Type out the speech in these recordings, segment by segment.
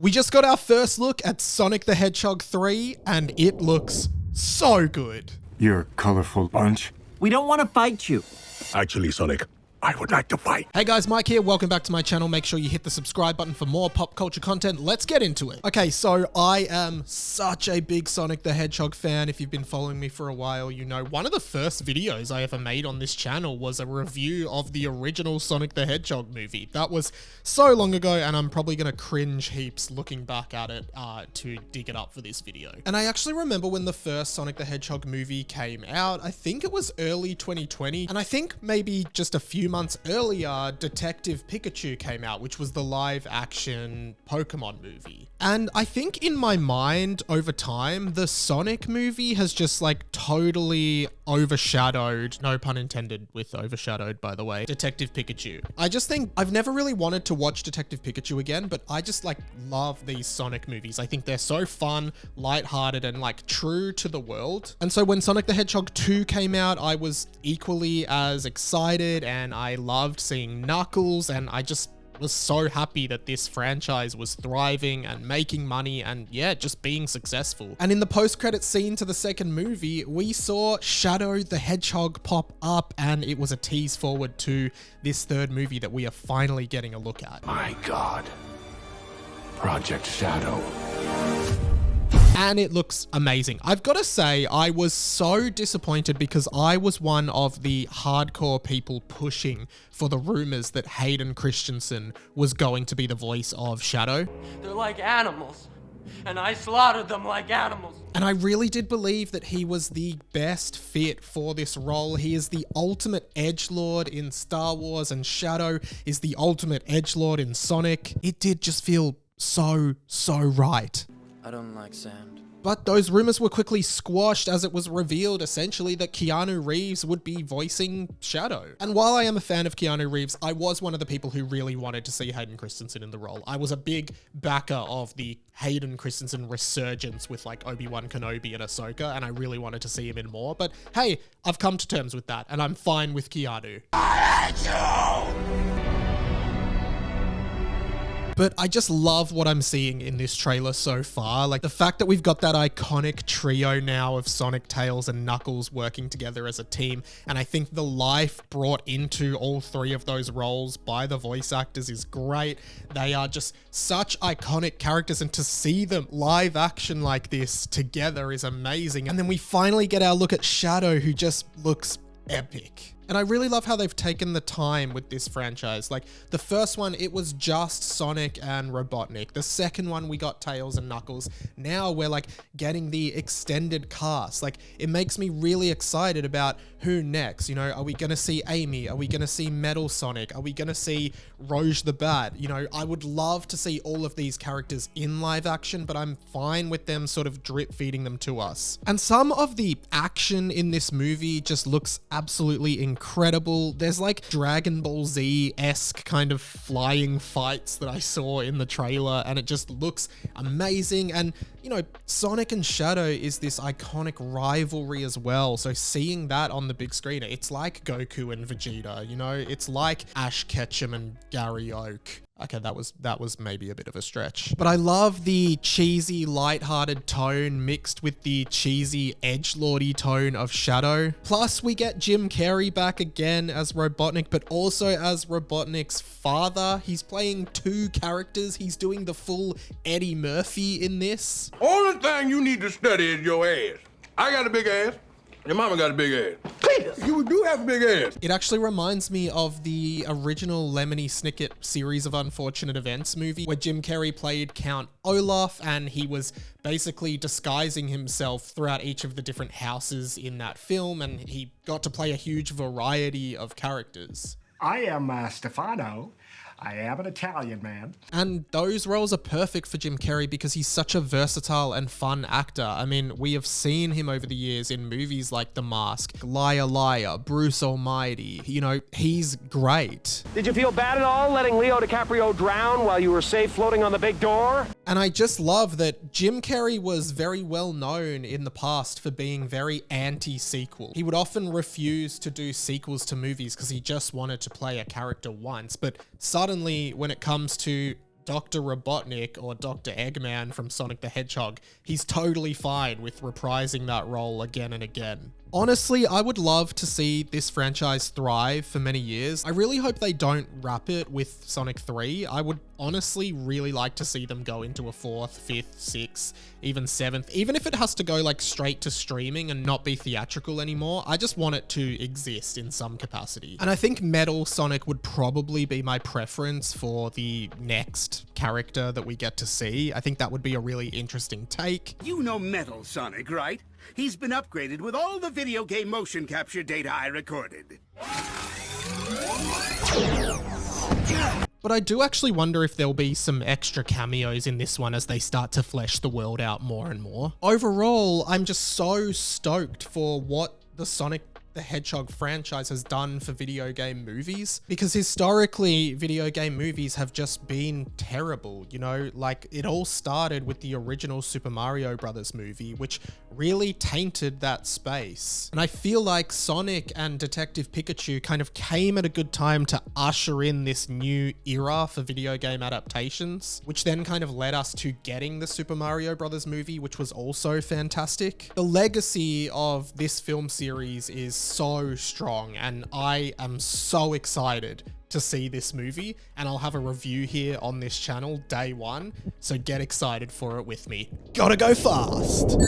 We just got our first look at Sonic the Hedgehog 3, and it looks so good. You're a colorful bunch. We don't want to fight you. Actually, Sonic, I would like to fight. Hey guys, Mike here. Welcome back to my channel. Make sure you hit the subscribe button for more pop culture content. Let's get into it. Okay, so I am such a big Sonic the Hedgehog fan. If you've been following me for a while, you know one of the first videos I ever made on this channel was a review of the original Sonic the Hedgehog movie. That was so long ago, and I'm probably going to cringe heaps looking back at it to dig it up for this video. And I actually remember when the first Sonic the Hedgehog movie came out. I think it was early 2020, and I think maybe just a few months earlier, Detective Pikachu came out, which was the live action Pokemon movie. And I think in my mind over time, the Sonic movie has just like totally overshadowed, no pun intended with overshadowed by the way, Detective Pikachu. I just think I've never really wanted to watch Detective Pikachu again, but I just like love these Sonic movies. I think they're so fun, lighthearted, and like true to the world. And so when Sonic the Hedgehog 2 came out, I was equally as excited, and I loved seeing Knuckles, and I just was so happy that this franchise was thriving and making money and yeah, just being successful. And in the post-credit scene to the second movie, we saw Shadow the Hedgehog pop up, and it was a tease forward to this third movie that we are finally getting a look at. My God. Project Shadow. And it looks amazing. I've got to say, I was so disappointed because I was one of the hardcore people pushing for the rumors that Hayden Christensen was going to be the voice of Shadow. They're like animals, and I slaughtered them like animals. And I really did believe that he was the best fit for this role. He is the ultimate edgelord in Star Wars, and Shadow is the ultimate edgelord in Sonic. It did just feel so right. I don't like sand. But those rumors were quickly squashed as it was revealed essentially that Keanu Reeves would be voicing Shadow. And while I am a fan of Keanu Reeves, I was one of the people who really wanted to see Hayden Christensen in the role. I was a big backer of the Hayden Christensen resurgence with like Obi-Wan Kenobi and Ahsoka, and I really wanted to see him in more. But hey, I've come to terms with that, and I'm fine with Keanu. I hate you! But I just love what I'm seeing in this trailer so far. Like the fact that we've got that iconic trio now of Sonic, Tails, and Knuckles working together as a team. And I think the life brought into all three of those roles by the voice actors is great. They are just such iconic characters, and to see them live action like this together is amazing. And then we finally get our look at Shadow, who just looks epic. And I really love how they've taken the time with this franchise. Like the first one, it was just Sonic and Robotnik. The second one, we got Tails and Knuckles. Now we're like getting the extended cast. Like it makes me really excited about who next. You know, are we going to see Amy? Are we going to see Metal Sonic? Are we going to see Rouge the Bat? You know, I would love to see all of these characters in live action, but I'm fine with them sort of drip feeding them to us. And some of the action in this movie just looks absolutely incredible. There's like Dragon Ball Z-esque kind of flying fights that I saw in the trailer, and it just looks amazing. And you know, Sonic and Shadow is this iconic rivalry as well. So seeing that on the big screen, it's like Goku and Vegeta, you know, it's like Ash Ketchum and Gary Oak. Okay, that was maybe a bit of a stretch. But I love the cheesy, lighthearted tone mixed with the cheesy, edgelordy tone of Shadow. Plus, we get Jim Carrey back again as Robotnik, but also as Robotnik's father. He's playing two characters. He's doing the full Eddie Murphy in this. Only thing you need to study is your ass. I got a big ass. Your mama got a big ass. You do have a big ass. It actually reminds me of the original Lemony Snicket Series of Unfortunate Events movie where Jim Carrey played Count Olaf, and he was basically disguising himself throughout each of the different houses in that film, and he got to play a huge variety of characters. I am Stefano. I am an Italian man. And those roles are perfect for Jim Carrey because he's such a versatile and fun actor. I mean, we have seen him over the years in movies like The Mask, Liar Liar, Bruce Almighty. You know, he's great. Did you feel bad at all letting Leo DiCaprio drown while you were safe floating on the big door? And I just love that Jim Carrey was very well known in the past for being very anti-sequel. He would often refuse to do sequels to movies because he just wanted to play a character once. But suddenly, when it comes to Dr. Robotnik or Dr. Eggman from Sonic the Hedgehog, he's totally fine with reprising that role again and again. Honestly, I would love to see this franchise thrive for many years. I really hope they don't wrap it with Sonic 3. I would honestly really like to see them go into a 4th, 5th, 6th, even 7th. Even if it has to go like straight to streaming and not be theatrical anymore, I just want it to exist in some capacity. And I think Metal Sonic would probably be my preference for the next character that we get to see. I think that would be a really interesting take. You know Metal Sonic, right? He's been upgraded with all the video game motion capture data I recorded. But I do actually wonder if there'll be some extra cameos in this one as they start to flesh the world out more and more. Overall, I'm just so stoked for what the Sonic the Hedgehog franchise has done for video game movies, because historically video game movies have just been terrible. You know, like it all started with the original Super Mario Brothers movie, which really tainted that space. And I feel like Sonic and Detective Pikachu kind of came at a good time to usher in this new era for video game adaptations, which then kind of led us to getting the Super Mario Brothers movie, which was also fantastic. The legacy of this film series is so strong, and I am so excited to see this movie, and I'll have a review here on this channel day one, so get excited for it with me. Gotta go fast!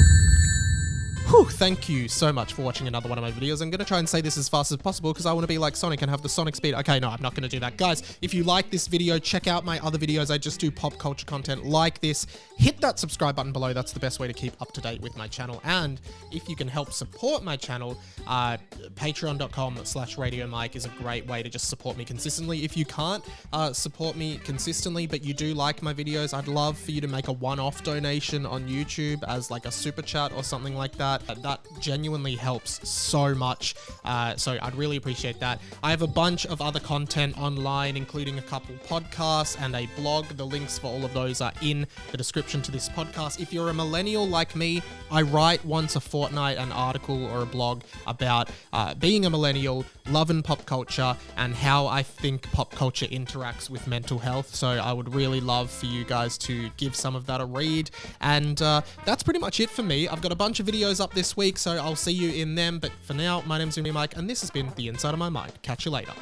Whew, thank you so much for watching another one of my videos. I'm going to try and say this as fast as possible because I want to be like Sonic and have the Sonic speed. Okay, no, I'm not going to do that. Guys, if you like this video, check out my other videos. I just do pop culture content like this. Hit that subscribe button below. That's the best way to keep up to date with my channel. And if you can help support my channel, patreon.com/RadioMike is a great way to just support me consistently. If you can't support me consistently, but you do like my videos, I'd love for you to make a one-off donation on YouTube as like a super chat or something like that. That genuinely helps so much, so I'd really appreciate that. I have a bunch of other content online, including a couple podcasts and a blog. The links for all of those are in the description to this podcast. If you're a millennial like me, I write once a fortnight an article or a blog about being a millennial, loving pop culture, and how I think pop culture interacts with mental health. So I would really love for you guys to give some of that a read. And that's pretty much it for me. I've got a bunch of videos up this week, so I'll see you in them. But for now, my name's Mike, and this has been The Inside of My Mind. Catch you later.